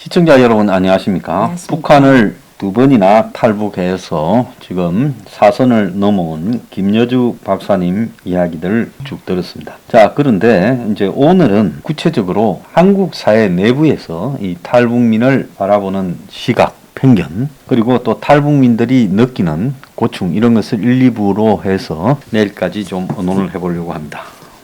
시청자 여러분 안녕하십니까? 안녕하십니까? 북한을 두 번이나 탈북해서 지금 사선을 넘어온 김여주 박사님 이야기들 쭉 들었습니다. 자, 그런데 이제 오늘은 구체적으로 한국 사회 내부에서 이 탈북민을 바라보는 시각, 편견, 그리고 또 탈북민들이 느끼는 고충 이런 것을 1, 2부로 해서 내일까지 좀 의논을 해보려고 합니다.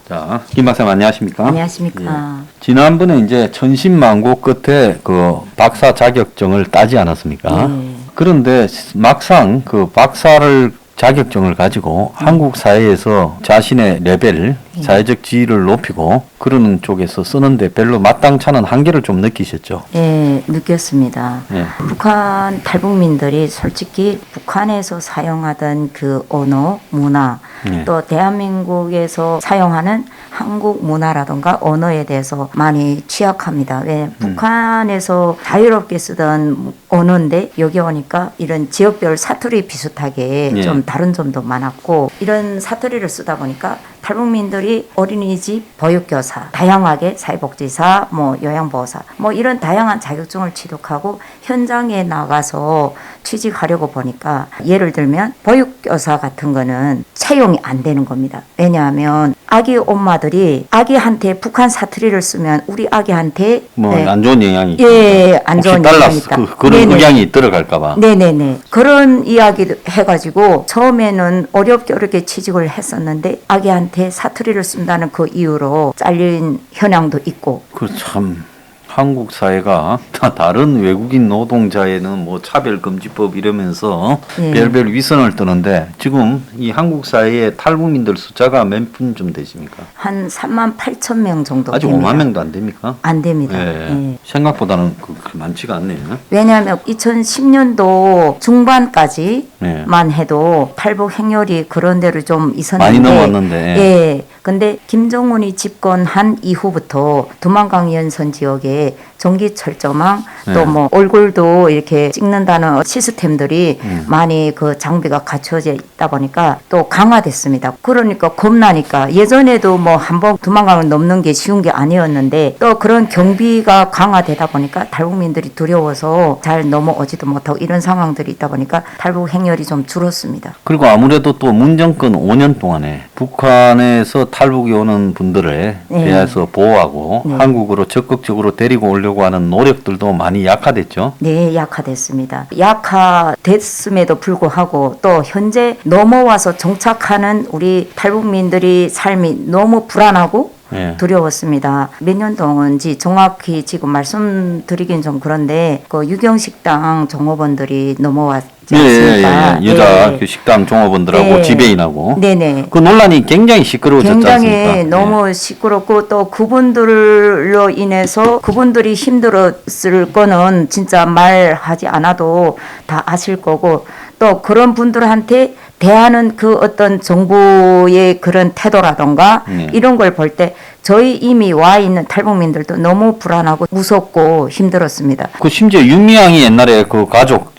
자, 김 박사님 안녕하십니까? 안녕하십니까? 예. 지난번에 이제 천신만고 끝에 그 박사 자격증을 따지 않았습니까? 그런데 막상 그 박사를 자격증을 가지고 한국 사회에서 자신의 레벨, 사회적 지위를 높이고 그러는 쪽에서 쓰는데 별로 마땅찮은 한계를 좀 느끼셨죠? 예, 느꼈습니다. 예. 북한 탈북민들이 솔직히 북한에서 사용하던 그 언어, 문화, 예. 또 대한민국에서 사용하는 한국 문화라든가 언어에 대해서 많이 취약합니다. 왜 북한에서 자유롭게 쓰던 언어인데 여기 오니까 이런 지역별 사투리 비슷하게 예. 좀 다른 점도 많았고 이런 사투리를 쓰다 보니까 탈북민들이 어린이집 보육교사, 다양하게 사회복지사, 뭐 요양보호사, 뭐 이런 다양한 자격증을 취득하고 현장에 나가서 취직하려고 보니까 예를 들면 보육교사 같은 거는 채용이 안 되는 겁니다. 왜냐하면 아기 엄마들이 아기한테 북한 사투리를 쓰면 우리 아기한테 뭐 안 좋은 영향이 예, 안 좋은 영향이 있다. 그런 네네. 의향이 들어갈까봐. 네네네. 그런 이야기 해가지고 처음에는 어렵게 취직을 했었는데 아기한테 사투리를 쓴다는 그 이유로 잘린 현황도 있고. 그 참 한국 사회가 다른 외국인 노동자에는 뭐 차별금지법 이러면서 예. 별별 위선을 뜨는데 지금 이 한국 사회의 탈북민들 숫자가 몇 분쯤 되십니까? 한 38,000명 정도 아직 됩니다. 5만 명도 안 됩니까? 안 됩니다. 예. 예. 생각보다는 그렇게 많지가 않네요. 왜냐하면 2010년도 중반까지만 예. 해도 탈북 행렬이 그런 데로 좀 많이 있었는데 넘었는데. 예. 근데 김정은이 집권한 이후부터 두만강 연선 지역에 전기철조망 또 네. 뭐 얼굴도 이렇게 찍는다는 시스템들이 많이 그 장비가 갖춰져 있다 보니까 또 강화됐습니다. 그러니까 겁나니까 예전에도 뭐 한번 두만강을 넘는 게 쉬운 게 아니었는데 또 그런 경비가 강화되다 보니까 탈북민들이 두려워서 잘 넘어오지도 못하고 이런 상황들이 있다 보니까 탈북 행렬이 좀 줄었습니다. 그리고 아무래도 또 문정권 5년 동안에 북한에서 탈북이 오는 분들에 네. 대해서 보호하고 네. 한국으로 적극적으로 데리고 오려고 하는 노력들도 많이 약화됐죠. 네, 약화됐습니다. 약화됐음에도 불구하고 또 현재 넘어와서 정착하는 우리 탈북민들의 삶이 너무 불안하고 예. 두려웠습니다. 몇 년 동안지 정확히 지금 말씀드리긴 좀 그런데 그 유경식당 종업원들이 넘어왔지 않습니까? 여자 예. 그 식당 종업원들하고 네. 지배인하고 네네. 그 논란이 굉장히 시끄러워졌지 굉장히 않습니까? 너무 시끄럽고 또 그분들로 인해서 그분들이 힘들었을 거는 진짜 말하지 않아도 다 아실 거고 또 그런 분들한테 대하는 그 어떤 정부의 그런 태도라던가 네. 이런 걸 볼 때 저희 이미 와 있는 탈북민들도 너무 불안하고 무섭고 힘들었습니다. 그 심지어 윤미향이 옛날에 그 가족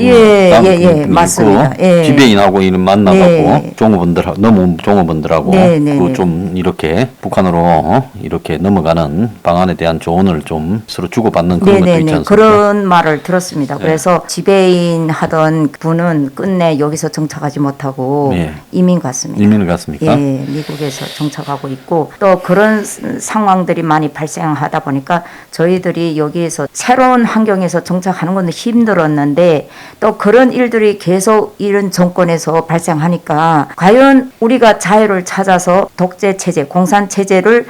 맞습니다. 예. 지배인하고 이런 만나갖고 네. 종업원들하고 너무 종업원들하고 네, 네, 그 네. 좀 이렇게 북한으로 이렇게 넘어가는 방안에 대한 조언을 좀 서로 주고받는 그런 것도 있지 않습니까? 그런 말을 들었습니다. 그래서 지배인 하던 분은 끝내 여기서 정착하지 못하고 네. 이민 갔습니다. 이민을 갔습니까? 예, 미국에서 정착하고 있고 또 그런 상황들이 많이 발생하다 보니까 저희들이 여기에서 새로운 환경에서 정착하는 건 힘들었는데 또 그런 일들이 계속 이런 정권에서 발생하니까 과연 우리가 자유를 찾아서 독재 체제, 공산 체제를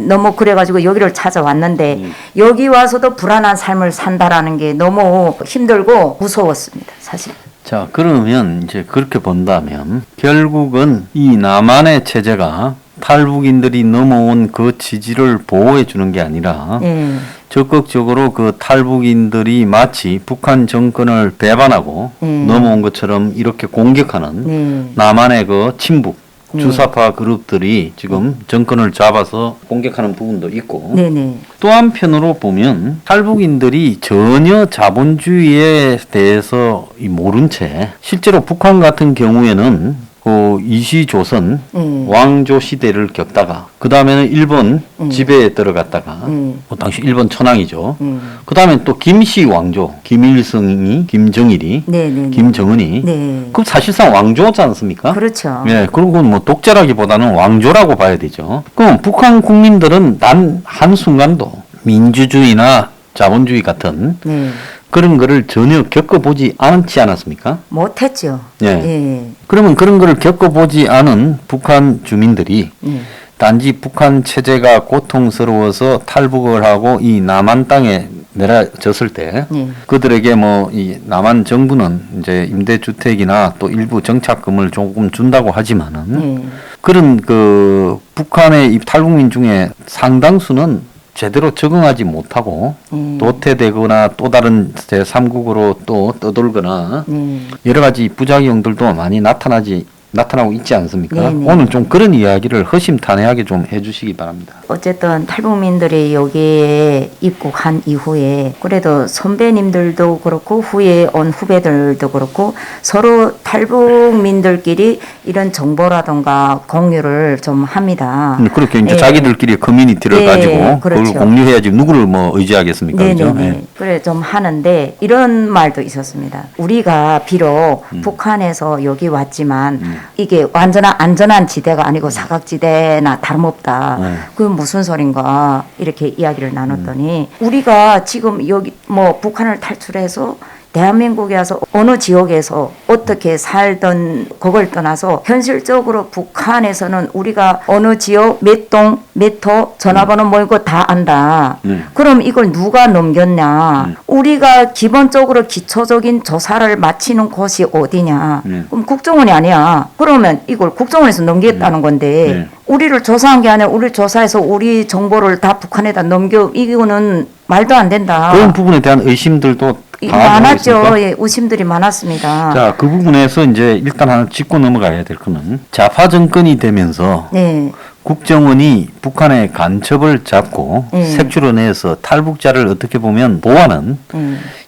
너무 그래가지고 여기를 찾아왔는데 여기 와서도 불안한 삶을 산다라는 게 너무 힘들고 무서웠습니다, 사실. 자, 그러면 이제 그렇게 본다면 결국은 이 남한의 체제가 탈북인들이 넘어온 그 지지를 보호해 주는 게 아니라 예. 적극적으로 그 탈북인들이 마치 북한 정권을 배반하고 넘어온 것처럼 이렇게 공격하는 남한의 그 친북 주사파 그룹들이 지금 정권을 잡아서 공격하는 부분도 있고 또 한편으로 보면 탈북인들이 전혀 자본주의에 대해서 모른 채 실제로 북한 같은 경우에는 그 이시조선 네. 왕조 시대를 겪다가 그 다음에는 일본 지배에 들어갔다가 당시 일본 천황이죠. 그 다음에 또 김씨 왕조 김일성이 김정일이 네, 네, 네. 김정은이 네. 그럼 사실상 왕조지 않습니까? 그렇죠. 예, 그리고 뭐 독재라기보다는 왕조라고 봐야 되죠. 그럼 북한 국민들은 단 한순간도 민주주의나 자본주의 같은 네. 그런 거를 전혀 겪어보지 않지 않았습니까? 못했죠. 예. 예. 그러면 그런 거를 겪어보지 않은 북한 주민들이 예. 단지 북한 체제가 고통스러워서 탈북을 하고 이 남한 땅에 내려졌을 때 예. 그들에게 뭐 이 남한 정부는 이제 임대주택이나 또 일부 정착금을 조금 준다고 하지만은 예. 그런 그 북한의 이 탈북민 중에 상당수는 제대로 적응하지 못하고 도태되거나 또 다른 제3국으로 또 떠돌거나 여러 가지 부작용들도 많이 나타나고 있지 않습니까? 네네. 오늘 좀 그런 이야기를 허심탄회하게 좀 해주시기 바랍니다. 어쨌든 탈북민들이 여기에 입국한 이후에 그래도 선배님들도 그렇고 후에 온 후배들도 그렇고 서로 탈북민들끼리 이런 정보라든가 공유를 좀 합니다. 그렇게 이제 예. 자기들끼리 커뮤니티를 예, 가지고 그렇죠. 그걸 공유해야지 누구를 뭐 의지하겠습니까? 그죠? 네네네. 예. 그래 좀 하는데 이런 말도 있었습니다. 우리가 비록 북한에서 여기 왔지만 이게 완전한 안전한 지대가 아니고 사각지대나 다름없다. 그게 무슨 소린가 이렇게 이야기를 나눴더니 우리가 지금 여기 뭐 북한을 탈출해서 대한민국에 와서 어느 지역에서 어떻게 살던 그걸 떠나서 현실적으로 북한에서는 우리가 어느 지역 몇 동 몇 호 전화번호 뭐이고 다 안다. 그럼 이걸 누가 넘겼냐. 우리가 기본적으로 기초적인 조사를 마치는 곳이 어디냐. 그럼 국정원이 아니야. 그러면 이걸 국정원에서 넘기겠다는 건데 우리를 조사한 게 아니라 우리 조사해서 우리 정보를 다 북한에다 넘겨 이거는 말도 안 된다. 그런 부분에 대한 의심들도 많았죠. 예, 의심들이 많았습니다. 자, 그 부분에서 이제 일단 하나 짚고 넘어가야 될 거는 좌파 정권이 되면서 네. 국정원이 북한의 간첩을 잡고 색출을 내서 탈북자를 어떻게 보면 보호하는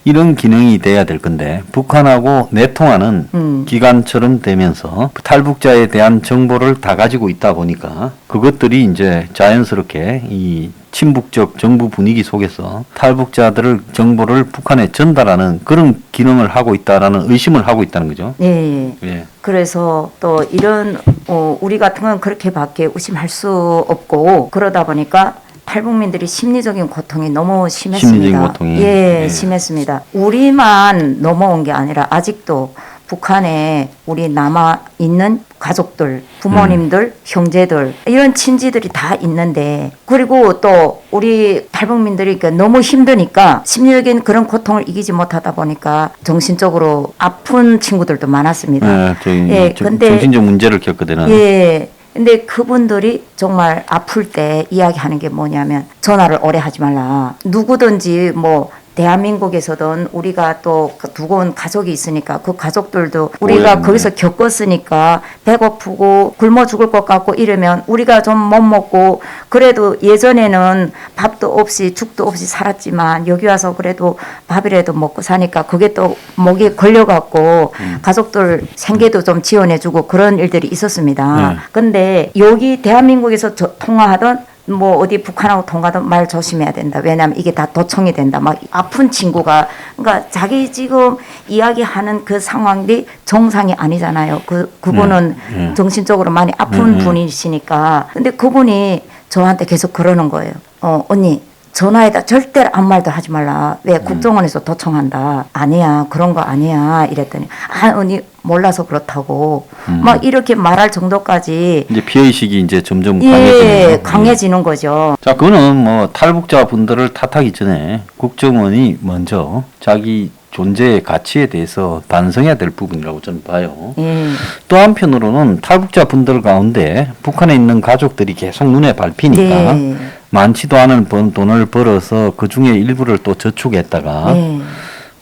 이런 기능이 돼야 될 건데 북한하고 내통하는 기관처럼 되면서 탈북자에 대한 정보를 다 가지고 있다 보니까 그것들이 이제 자연스럽게 이 친북적 정부 분위기 속에서 탈북자들을 정보를 북한에 전달하는 그런 기능을 하고 있다라는 의심을 하고 있다는 거죠. 네. 예. 그래서 또 이런 우리 같은 건 그렇게밖에 의심할 수 없고 그러다 보니까 탈북민들이 심리적인 고통이 너무 심했습니다. 심리적인 고통이. 예, 심했습니다. 우리만 넘어온 게 아니라 아직도 북한에 우리 남아 있는 가족들, 부모님들, 형제들 이런 친지들이 다 있는데 그리고 또 우리 탈북민들이 너무 힘드니까 심리적인 그런 고통을 이기지 못하다 보니까 정신적으로 아픈 친구들도 많았습니다. 예, 정신적 문제를 겪게 되는. 예. 근데 그분들이 정말 아플 때 이야기하는 게 뭐냐면 전화를 오래 하지 말라. 누구든지 뭐 대한민국에서든 우리가 또 두고 온 가족이 있으니까 그 가족들도 우리가 거기서 겪었으니까 배고프고 굶어 죽을 것 같고 이러면 우리가 좀 못 먹고 그래도 예전에는 밥도 없이 죽도 없이 살았지만 여기 와서 그래도 밥이라도 먹고 사니까 그게 또 목에 걸려갖고 가족들 생계도 좀 지원해주고 그런 일들이 있었습니다. 근데 여기 대한민국에서 통화하던 뭐 어디 북한하고 통과도 말 조심해야 된다. 왜냐하면 이게 다 도청이 된다. 막 아픈 친구가 그러니까 자기 지금 이야기하는 그 상황이 정상이 아니잖아요. 그분은 정신적으로 많이 아픈 분이시니까. 근데 그분이 저한테 계속 그러는 거예요. 언니 전화에다 절대 아무 말도 하지 말라. 왜 국정원에서 도청한다. 아니야. 그런 거 아니야. 이랬더니 언니 몰라서 그렇다고 막 이렇게 말할 정도까지 이제 피해의식이 이제 점점 강해지는 강해지는 거죠. 자, 그거는 뭐 탈북자 분들을 탓하기 전에 국정원이 먼저 자기 존재의 가치에 대해서 반성해야 될 부분이라고 저는 봐요. 또 한편으로는 탈북자 분들 가운데 북한에 있는 가족들이 계속 눈에 밟히니까 많지도 않은 돈을 벌어서 그 중에 일부를 또 저축했다가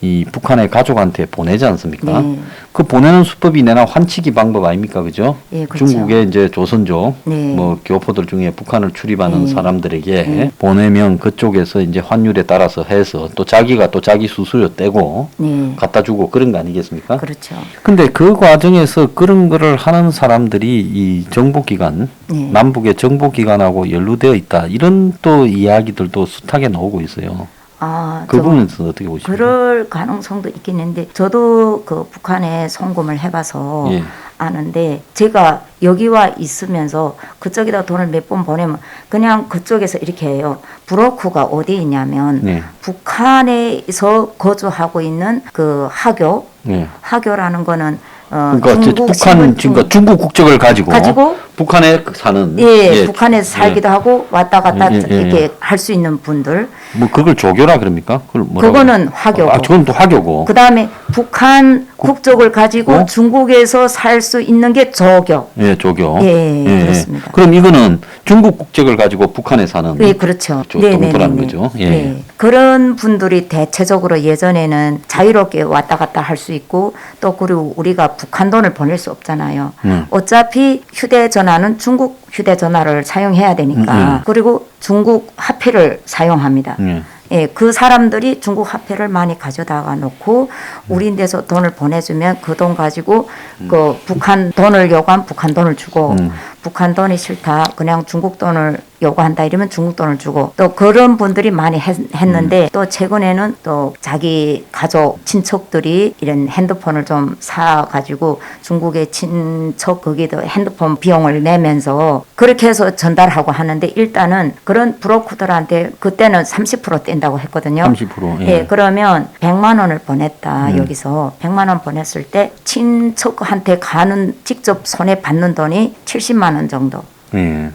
이 북한의 가족한테 보내지 않습니까? 네. 그 보내는 수법이 내나 환치기 방법 아닙니까, 그죠? 예, 그렇죠. 중국의 이제 조선족 네. 뭐 교포들 중에 북한을 출입하는 네. 사람들에게 네. 보내면 그쪽에서 이제 환율에 따라서 해서 또 자기가 또 자기 수수료 떼고 네. 갖다 주고 그런 거 아니겠습니까? 그렇죠. 근데 그 과정에서 그런 거를 하는 사람들이 이 정보기관, 네. 남북의 정보기관하고 연루되어 있다. 이런 또 이야기들도 숱하게 나오고 있어요. 아, 그 부분에서 어떻게 보십니까? 그럴 가능성도 있긴 한데 저도 그 북한에 송금을 해봐서 예. 아는데 제가 여기와 있으면서 그쪽에다 돈을 몇 번 보내면 그냥 그쪽에서 이렇게 해요. 브로커가 어디 있냐면 네. 북한에서 거주하고 있는 그 하교, 네. 하교라는 거는 그러니까 중국 북한 신분 그러니까 중국 국적을 가지고 북한에 사는 예, 북한에서 살기도 하고 왔다 갔다 예. 이렇게 할 수 있는 분들. 뭐 그걸 조교라 그럽니까? 그걸 뭐라고 그거는 화교고. 아, 그건 또 화교고. 그다음에 북한 국적을 가지고 어? 중국에서 살 수 있는 게 조교. 예, 조교. 예, 그렇습니다. 그럼 이거는 중국 국적을 가지고 북한에 사는 네, 그렇죠. 동포라는 거죠. 예. 네. 그런 분들이 대체적으로 예전에는 자유롭게 왔다 갔다 할 수 있고 또 그리고 우리가 북한 돈을 보낼 수 없잖아요. 어차피 휴대전화는 중국 휴대전화를 사용해야 되니까 그리고 중국 화폐를 사용합니다. 예, 그 사람들이 중국 화폐를 많이 가져다가 놓고 우리인데서 돈을 보내주면 그 돈 가지고 그 북한 돈을 요구하면 북한 돈을 주고 북한 돈이 싫다 그냥 중국 돈을 요구한다 이러면 중국 돈을 주고 또 그런 분들이 많이 했는데 또 최근에는 또 자기 가족 친척들이 이런 핸드폰을 좀 사가지고 중국의 친척 거기도 핸드폰 비용을 내면서 그렇게 해서 전달하고 하는데 일단은 그런 브로커들한테 그때는 30% 뗀다고 했거든요. 30%. 예, 그러면 100만 원을 보냈다 여기서 100만 원 보냈을 때 친척한테 가는 직접 손에 받는 돈이 70만 원 정도.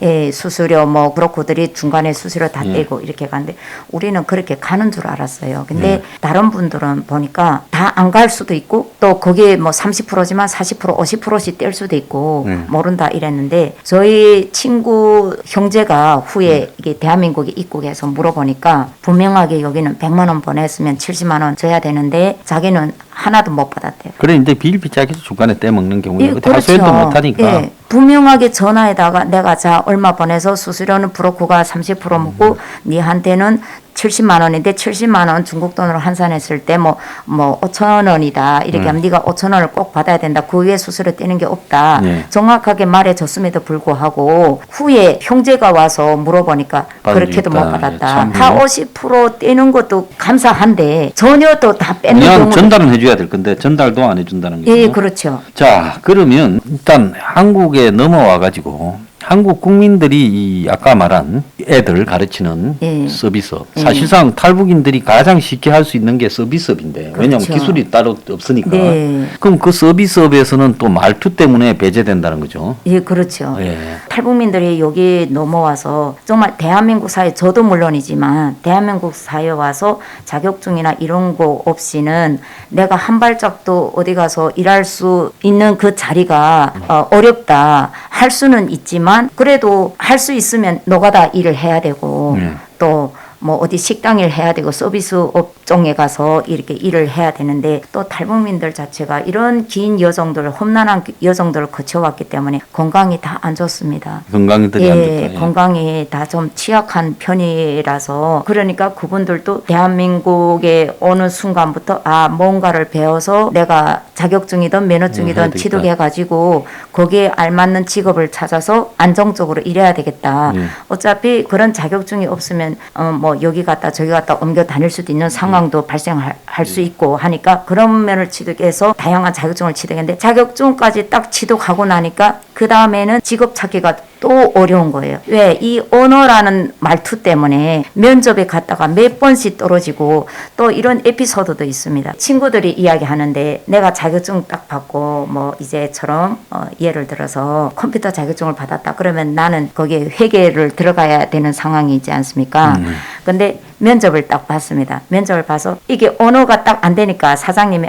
예, 수수료 뭐 브로커들이 중간에 수수료 다 떼고 이렇게 가는데 우리는 그렇게 가는 줄 알았어요. 근데 다른 분들은 보니까 다 안 갈 수도 있고 또 거기에 뭐 30%지만 40% 50%씩 뗄 수도 있고 모른다 이랬는데 저희 친구 형제가 후에 이게 대한민국에 입국해서 물어보니까 분명하게 여기는 100만 원 보냈으면 70만 원 줘야 되는데 자기는 하나도 못 받았대요. 그래 이제 비일비재하게 중간에 떼먹는 경우에 예, 하소연도 못하니까. 예, 분명하게 전화에다가 내가 자 얼마 보내서 수수료는 브로커가 30% 먹고 니한테는 70만 원인데 70만 원 중국 돈으로 환산했을 때 뭐 5천 원이다 이렇게 하면 네가 5천 원을 꼭 받아야 된다. 그 위에 수수료 떼는 게 없다. 네. 정확하게 말해줬음에도 불구하고 후에 형제가 와서 물어보니까 그렇게도 못 받았다. 예, 다 50% 떼는 것도 감사한데 전혀 또 다 뺏는 그냥 경우. 전달은 해줘야 될 건데 전달도 안 해준다는 거죠. 예, 그렇죠. 자, 그러면 일단 한국에 넘어와 가지고 한국 국민들이 이 아까 말한 애들 가르치는 예. 서비스업. 예. 사실상 탈북인들이 가장 쉽게 할 수 있는 게 서비스업인데 왜냐하면 그렇죠. 기술이 따로 없으니까. 네. 그럼 그 서비스업에서는 또 말투 때문에 배제된다는 거죠. 예, 그렇죠. 예. 탈북민들이 여기 넘어와서 정말 대한민국 사회 저도 물론이지만 대한민국 사회에 와서 자격증이나 이런 거 없이는 내가 한 발짝도 어디 가서 일할 수 있는 그 자리가 어렵다. 할 수는 있지만 그래도 할 수 있으면 노가다 일을 해야 되고 또 뭐 어디 식당 일 해야 되고 서비스 업종에 가서 이렇게 일을 해야 되는데 또 탈북민들 자체가 이런 긴 여정들 험난한 여정들을 거쳐왔기 때문에 건강이 다 안 좋습니다. 건강들이 안 예, 좋다. 건강이 다 좀 취약한 편이라서 그러니까 그분들도 대한민국에 오는 순간부터 뭔가를 배워서 내가 자격증이든 해야 면허증이든 되겠다. 취득해가지고 거기에 알맞는 직업을 찾아서 안정적으로 일해야 되겠다. 어차피 그런 자격증이 없으면 뭐 여기 갔다 저기 갔다 옮겨 다닐 수도 있는 상황도 발생할 수 있고 하니까 그런 면을 취득해서 다양한 자격증을 취득했는데 자격증까지 딱 취득하고 나니까 그 다음에는 직업 찾기가 또 어려운 거예요. 왜? 이 언어라는 말투 때문에 면접에 갔다가 몇 번씩 떨어지고 또 이런 에피소드도 있습니다. 친구들이 이야기하는데 내가 자격증 딱 받고 뭐 이제처럼 예를 들어서 컴퓨터 자격증을 받았다. 그러면 나는 거기에 회계를 들어가야 되는 상황이지 않습니까? 근데 면접을 딱 봤습니다. 면접을 봐서 이게 언어 언어가 딱 안 되니까 사장님이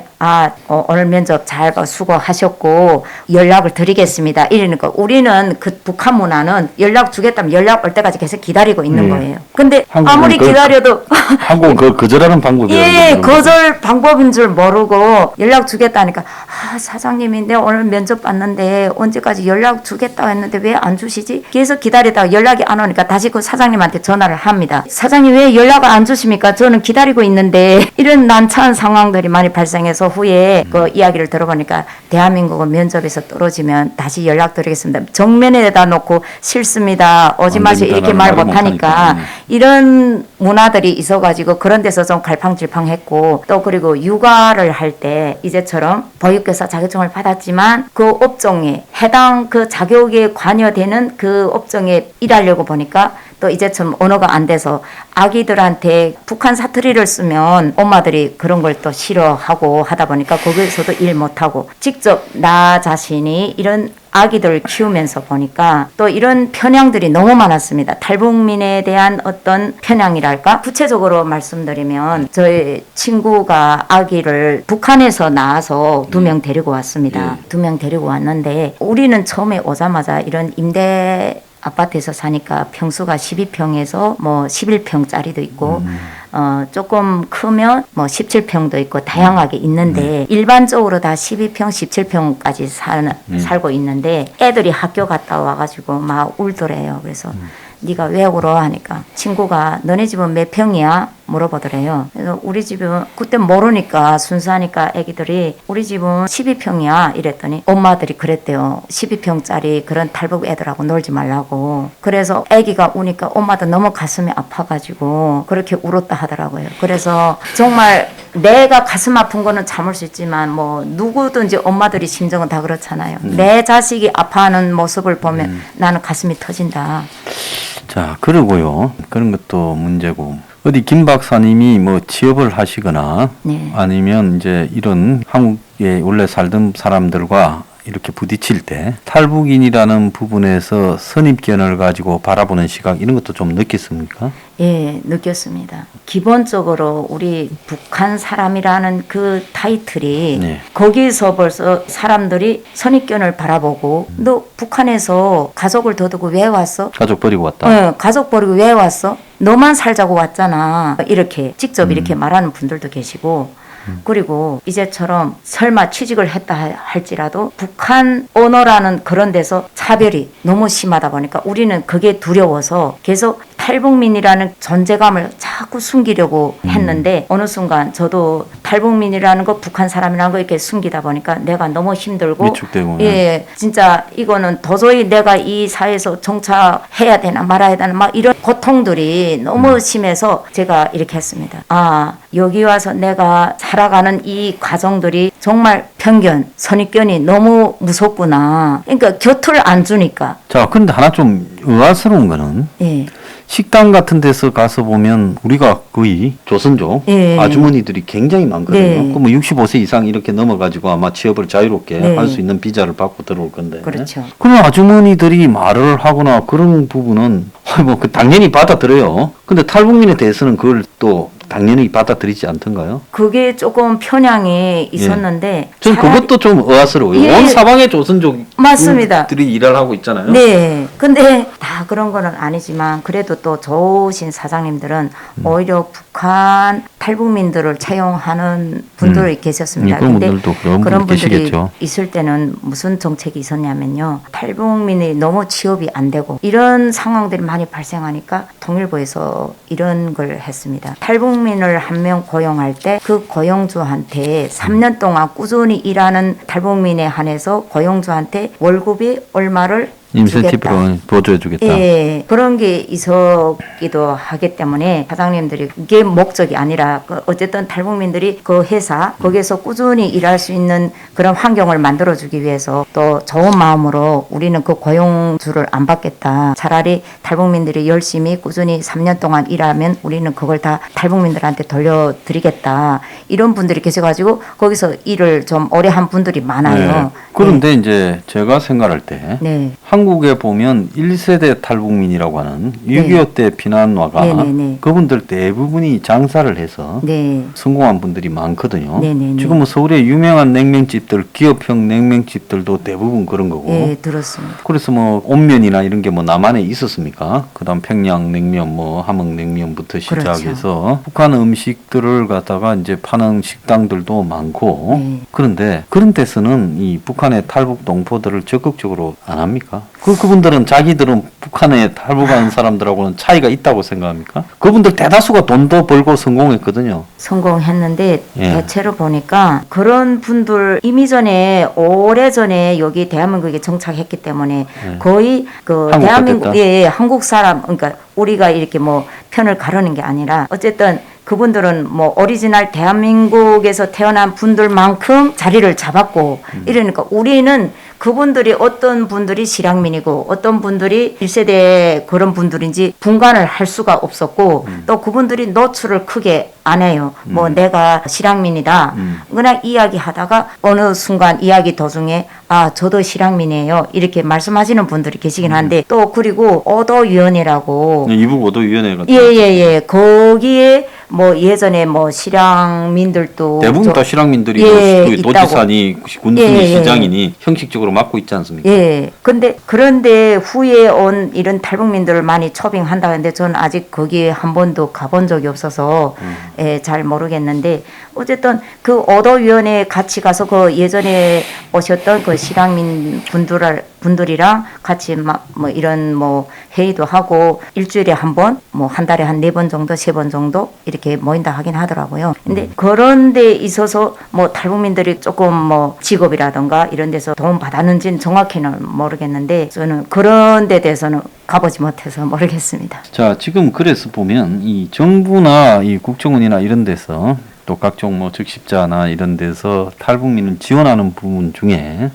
오늘 면접 잘 수고하셨고 연락을 드리겠습니다. 이러니까 우리는 그 북한 문화는 연락 주겠다면 연락 올 때까지 계속 기다리고 있는 거예요. 근데 아무리 기다려도 한국은 거절하는 방법이 예, 거절 방법인 줄 모르고 연락 주겠다니까 사장님인데 오늘 면접 봤는데 언제까지 연락 주겠다고 했는데 왜 안 주시지? 계속 기다리다가 연락이 안 오니까 다시 그 사장님한테 전화를 합니다. 사장님 왜 연락을 안 주십니까? 저는 기다리고 있는데 이런 난처한 상황들이 많이 발생해서 후에 그 이야기를 들어보니까 대한민국은 면접에서 떨어지면 다시 연락드리겠습니다. 정면에다 놓고 싫습니다. 오지 마세요. 이렇게 말 못하니까 이런 문화들이 있어가지고 그런 데서 좀 갈팡질팡했고 또 그리고 육아를 할 때 이제처럼 보육교사 자격증을 받았지만 그 업종에 해당 그 자격에 관여되는 그 업종에 일하려고 보니까 또 이제처럼 언어가 안 돼서 아기들한테 북한 사투리를 쓰면 엄마들이 그런 걸 또 싫어하고 하다 보니까 거기서도 일 못하고 직접 나 자신이 이런 아기들을 키우면서 보니까 또 이런 편향들이 너무 많았습니다. 탈북민에 대한 어떤 편향이랄까? 구체적으로 말씀드리면 저희 친구가 아기를 북한에서 낳아서 2명 데리고 왔습니다. 2명 데리고 왔는데 우리는 처음에 오자마자 이런 임대 아파트에서 사니까 평수가 12평에서 뭐 11평짜리도 있고 조금 크면 뭐 17평도 있고 다양하게 있는데 일반적으로 다 12평, 17평까지 살고 있는데 애들이 학교 갔다 와가지고 막 울더래요. 그래서 네가 왜 울어? 하니까 친구가 너네 집은 몇 평이야? 물어보더래요. 그래서 우리 집은 그때 모르니까 순수하니까 애기들이 우리 집은 12평이야 이랬더니 엄마들이 그랬대요. 12평짜리 그런 탈북 애들하고 놀지 말라고. 그래서 애기가 우니까 엄마도 너무 가슴이 아파가지고 그렇게 울었다 하더라고요. 그래서 정말 내가 가슴 아픈 거는 참을 수 있지만 뭐 누구든지 엄마들이 심정은 다 그렇잖아요. 내 자식이 아파하는 모습을 보면 나는 가슴이 터진다. 자, 그러고요. 그런 것도 문제고. 어디 김 박사님이 뭐 취업을 하시거나 네. 아니면 이제 이런 한국에 원래 살던 사람들과 이렇게 부딪힐 때 탈북인이라는 부분에서 선입견을 가지고 바라보는 시각 이런 것도 좀 느꼈습니까? 예, 느꼈습니다. 기본적으로 우리 북한 사람이라는 그 타이틀이 네. 거기서 벌써 사람들이 선입견을 바라보고 너 북한에서 가족을 더 두고 왜 왔어? 가족 버리고 왔다. 네, 가족 버리고 왜 왔어? 너만 살자고 왔잖아. 이렇게 직접 이렇게 말하는 분들도 계시고 그리고 이제처럼 설마 취직을 했다 할지라도 북한 언어라는 그런 데서 차별이 너무 심하다 보니까 우리는 그게 두려워서 계속 탈북민이라는 존재감을 자꾸 숨기려고 했는데 어느 순간 저도 탈북민이라는 거 북한 사람이라는 거 이렇게 숨기다 보니까 내가 너무 힘들고 위축되고 예, 진짜 이거는 도저히 내가 이 사회에서 정착해야 되나 말아야 되나 막 이런 고통들이 너무 심해서 제가 이렇게 했습니다. 여기 와서 내가 살아가는 이 과정들이 정말 편견, 선입견이 너무 무섭구나. 그러니까 곁을 안 주니까. 자, 그런데 하나 좀 의아스러운 거는 예. 식당 같은 데서 가서 보면 우리가 거의 조선족 예. 아주머니들이 굉장히 많거든요. 네. 그럼 65세 이상 이렇게 넘어가지고 아마 취업을 자유롭게 네. 할 수 있는 비자를 받고 들어올 건데. 그렇죠. 그럼 아주머니들이 말을 하거나 그런 부분은 뭐 당연히 받아들여요. 근데 탈북민에 대해서는 그걸 또 당연히 받아들이지 않던가요? 그게 조금 편향이 있었는데 전 그것도 좀 의아스러워요. 예. 온 사방에 조선족들이 맞습니다. 일을 하고 있잖아요. 네. 근데 다 그런 거는 아니지만 그래도 또 좋으신 사장님들은 오히려 북한 탈북민들을 채용하는 분들이 계셨습니다. 그런 근데 분들도 그런 그런 분들 분들이 계시겠죠. 있을 때는 무슨 정책이 있었냐면요. 탈북민이 너무 취업이 안 되고 이런 상황들이 많이 발생하니까 통일부에서 이런 걸 했습니다. 탈북민을 한 명 고용할 때 그 고용주한테 3년 동안 꾸준히 일하는 탈북민에 한해서 고용주한테 월급이 얼마를 인센티브로 보조해주겠다. 예, 그런 게 있었기도 하기 때문에 사장님들이 이게 목적이 아니라 어쨌든 탈북민들이 그 회사 거기에서 꾸준히 일할 수 있는 그런 환경을 만들어주기 위해서 또 좋은 마음으로 우리는 그 고용주를 안 받겠다. 차라리 탈북민들이 열심히 꾸준히 3년 동안 일하면 우리는 그걸 다 탈북민들한테 돌려드리겠다. 이런 분들이 계셔가지고 거기서 일을 좀 오래 한 분들이 많아요. 네. 그런데 이제 제가 생각할 때 네. 한국에 보면 1세대 탈북민이라고 하는 6.25 때 피난와가 네네네. 그분들 대부분이 장사를 해서 네. 성공한 분들이 많거든요. 네네네. 지금 뭐 서울의 유명한 냉면집들, 기업형 냉면집들도 대부분 그런 거고. 예, 들었습니다. 그래서 뭐 온면이나 이런 게 뭐 남한에 있었습니까? 그다음 평양냉면, 뭐 함흥냉면부터 시작해서 북한 음식들을 갖다가 이제 파는 식당들도 많고. 네. 그런데 그런 데서는 이 북한의 탈북 동포들을 적극적으로 안 합니까? 그분들은 자기들은 북한에 탈북한 사람들하고는 차이가 있다고 생각합니까? 그분들 대다수가 돈도 벌고 성공했거든요. 성공했는데 예. 대체로 보니까 그런 분들 이미 전에 오래전에 여기 대한민국에 정착했기 때문에 예. 거의 그 한국 대한민국 같았다? 예, 한국 사람 그러니까 우리가 이렇게 뭐 편을 가르는 게 아니라 어쨌든 그분들은 뭐 오리지널 대한민국에서 태어난 분들만큼 자리를 잡았고 이러니까 우리는 그분들이 어떤 분들이 실향민이고 어떤 분들이 1세대 그런 분들인지 분간을 할 수가 없었고 또 그분들이 노출을 크게 안 해요. 뭐 내가 실향민이다. 그냥 이야기하다가 어느 순간 이야기 도중에 아 저도 실향민이에요. 이렇게 말씀하시는 분들이 계시긴 한데 또 그리고 오도위원회라고 이북 오도위원회 같은 예예예 거기에 뭐 예전에 뭐 실향민들도 대부분 다 실향민들이 예, 그 있다고. 도지사니 군수니 예, 예, 시장이니 형식적으로 맡고 있지 않습니까? 예. 그런데 후에 온 이런 탈북민들을 많이 초빙한다 하는데 저는 아직 거기에 한 번도 가본 적이 없어서 예, 잘 모르겠는데 어쨌든 그 오도위원회에 같이 가서 그 예전에 오셨던 그 실향민 분들이랑 같이 막 뭐 이런 뭐 회의도 하고 일주일에 한 번, 뭐 한 달에 한 4번 정도, 3번 정도 이렇게 모인다 하긴 하더라고요. 근데 그런 데 있어서 뭐 탈북민들이 조금 뭐 직업이라던가 이런 데서 도움 받았는지는 정확히는 모르겠는데 저는 그런 데 대해서는 가보지 못해서 모르겠습니다. 자, 지금 그래서 보면 이 정부나 이 국정원이나 이런 데서 또 각종 뭐 적십자나 이런 데서 탈북민을 지원하는 부분 중에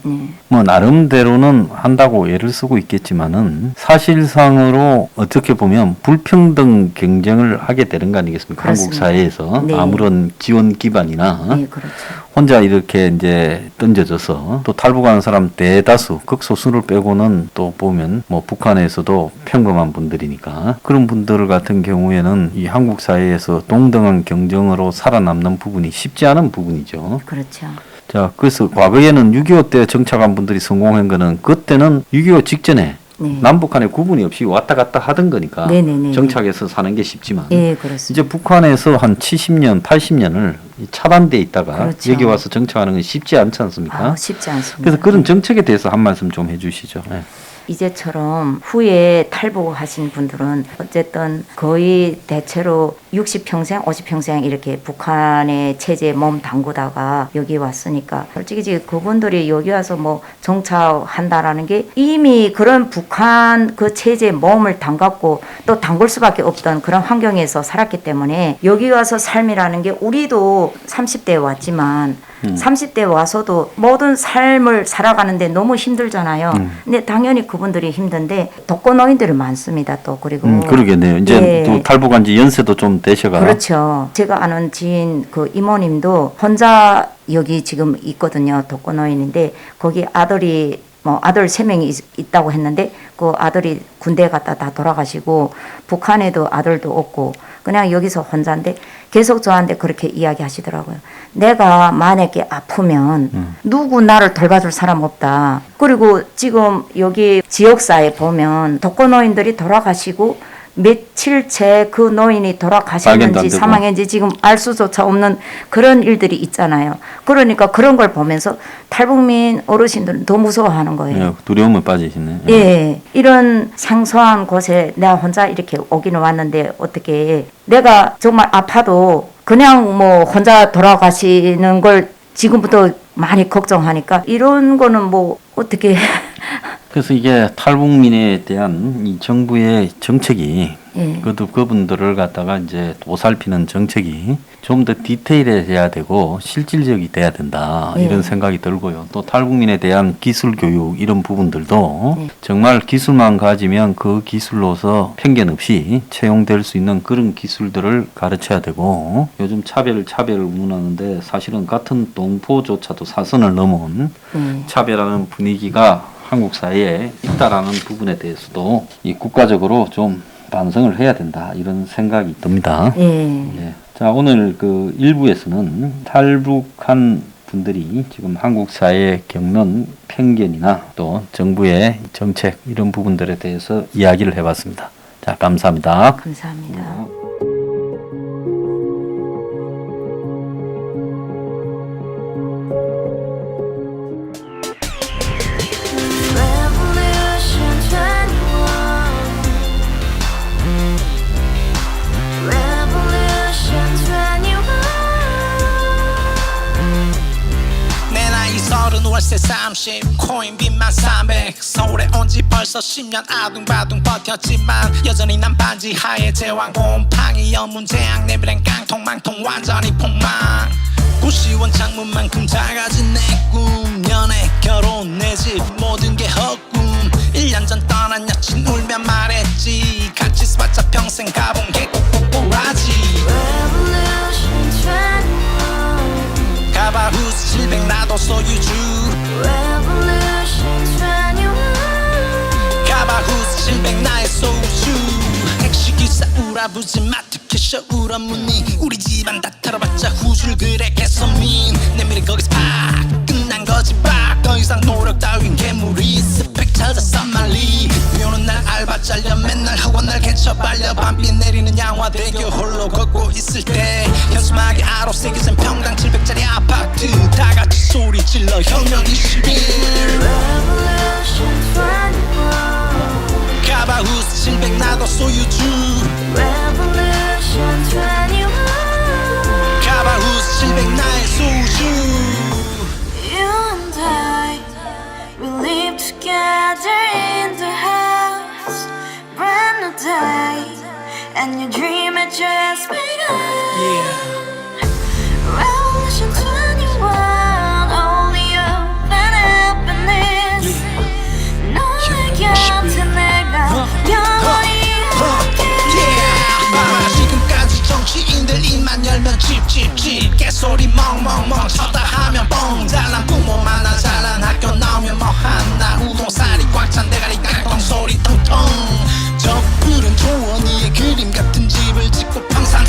뭐 나름대로는 한다고 애를 쓰고 있겠지만은 사실상으로 어떻게 보면 불평등 경쟁을 하게 되는 거 아니겠습니까? 그렇습니다. 한국 사회에서 네. 아무런 지원 기반이나 네, 그렇죠. 혼자 이렇게 이제 던져져서 또 탈북하는 사람 대다수 극소수를 빼고는 또 보면 뭐 북한에서도 평범한 분들이니까 그런 분들 같은 경우에는 이 한국 사회에서 동등한 경쟁으로 살아남는 부분이 쉽지 않은 부분이죠. 그렇죠. 자, 그래서 과거에는 6.25 때 정착한 분들이 성공한 거는 그때는 6.25 직전에 네. 남북한의 구분이 없이 왔다 갔다 하던 거니까 네네네. 정착해서 사는 게 쉽지만 예, 그렇습니다. 이제 북한에서 한 70년, 80년을 차단돼 있다가 그렇죠. 여기 와서 정착하는 건 쉽지 않지 않습니까? 아, 쉽지 않습니다. 그래서 그런 정책에 대해서 한 말씀 좀 해주시죠. 네. 이제처럼 후에 탈북하신 분들은 어쨌든 거의 대체로 60평생, 50평생 이렇게 북한의 체제에 몸 담그다가 여기 왔으니까 솔직히 지금 그분들이 여기 와서 뭐 정착한다라는 게 이미 그런 북한 그 체제에 몸을 담갔고 또 담글 수밖에 없던 그런 환경에서 살았기 때문에 여기 와서 삶이라는 게 우리도 30대에 왔지만 30대 와서도 모든 삶을 살아가는데 너무 힘들잖아요. 근데 당연히 그분들이 힘든데 독거노인들이 많습니다. 또 그리고 그러겠네요. 이제 예. 또 탈북한 지 연세도 좀 되셔가. 그렇죠. 제가 아는 지인 그 이모님도 혼자 여기 지금 있거든요. 독거노인인데 거기 아들이 뭐 아들 3명이 있다고 했는데 그 아들이 군대 갔다 다 돌아가시고 북한에도 아들도 없고 그냥 여기서 혼자인데 계속 저한테 그렇게 이야기하시더라고요. 내가 만약에 아프면 누구 나를 돌봐줄 사람 없다. 그리고 지금 여기 지역사에 보면 독거노인들이 돌아가시고 며칠째 그 노인이 발견도 안 돌아가셨는지 되고. 사망했는지 지금 알 수조차 없는 그런 일들이 있잖아요. 그러니까 그런 걸 보면서 탈북민 어르신들은 더 무서워하는 거예요. 예, 두려움에 빠지시네. 예, 이런 생소한 곳에 내가 혼자 이렇게 오기는 왔는데 어떻게 내가 정말 아파도 그냥 뭐 혼자 돌아가시는 걸 지금부터 많이 걱정하니까 이런 거는 뭐 어떻게 그래서 이게 탈북민에 대한 이 정부의 정책이 예. 그분들을 갖다가 이제 보살피는 정책이 좀 더 디테일해야 되고 실질적이 돼야 된다 예. 이런 생각이 들고요. 또 탈북민에 대한 기술 교육 이런 부분들도 예. 정말 기술만 가지면 그 기술로서 편견 없이 채용될 수 있는 그런 기술들을 가르쳐야 되고 요즘 차별을 문하는데 사실은 같은 동포조차도 사선을 넘은 예. 차별하는 분위기가 한국 사회에 있다라는 부분에 대해서도 이 국가적으로 좀 반성을 해야 된다 이런 생각이 듭니다. 예. 자, 오늘 그 일부에서는 탈북한 분들이 지금 한국 사회에 겪는 편견이나 또 정부의 정책 이런 부분들에 대해서 이야기를 해봤습니다. 자, 감사합니다. 감사합니다. Revolution 21. Revolution 21. 내 나이 30 월세 30 코인빚만 300 서울에 온 지 벌써 10년 아둥바둥 버텼지만 여전히 난 반지 하에 제왕 곰팡이 연문제약 내비랑 깡통망통 완전히 폭망 90원 창문만큼 작아진 내 꿈 연애 결혼 내 집 모든 게 헛꿈 1년 전 떠난 여친 울며 말했지 같이 써봤자 평생 가본 게 꼭꼭꼭라지 Revolution 21. 가바후스 700 나도 소유주 Revolution 21. 가바후스 700 나의 소주 택시기사 우라부지 마트 캐셔 울어무니 우리 집안 다 털어봤자 후줄 그래 개선민 내 미래 거기서 팍 끝난 거지 팍더 이상 노력 따윈 괴물이 스펙 찾아서 말리 비오는 날 알바 잘려 맨날 학원 날 개쳐 발려 밤비 내리는 양화대교 홀로 걷고 있을 때 현수막에 아로 새겨진 평당 700짜리 아파트 다 같이 소리 질러 혁명 21 Revolution 21. 가바후스 700 나도 소유주 Revolution 21. 가바후스 700 나의 소주 You and I, we live together in the house. Brand new day, and your dream had just begun. Yeah. Revolution 21, only open happiness. 너의 곁에 내가 영원히 함께. 지금까지 정치인들 입만 열면 찝찝찝 개소리 멍멍멍 쳤다 하면 뻥 잘난 부모 만나 잘난 학교 나오면 뭐 하나 우동살이 꽉 찬 대가리 깡통 소리 통통 저 푸른 초원위에 그림 같은 집을 짓고 평생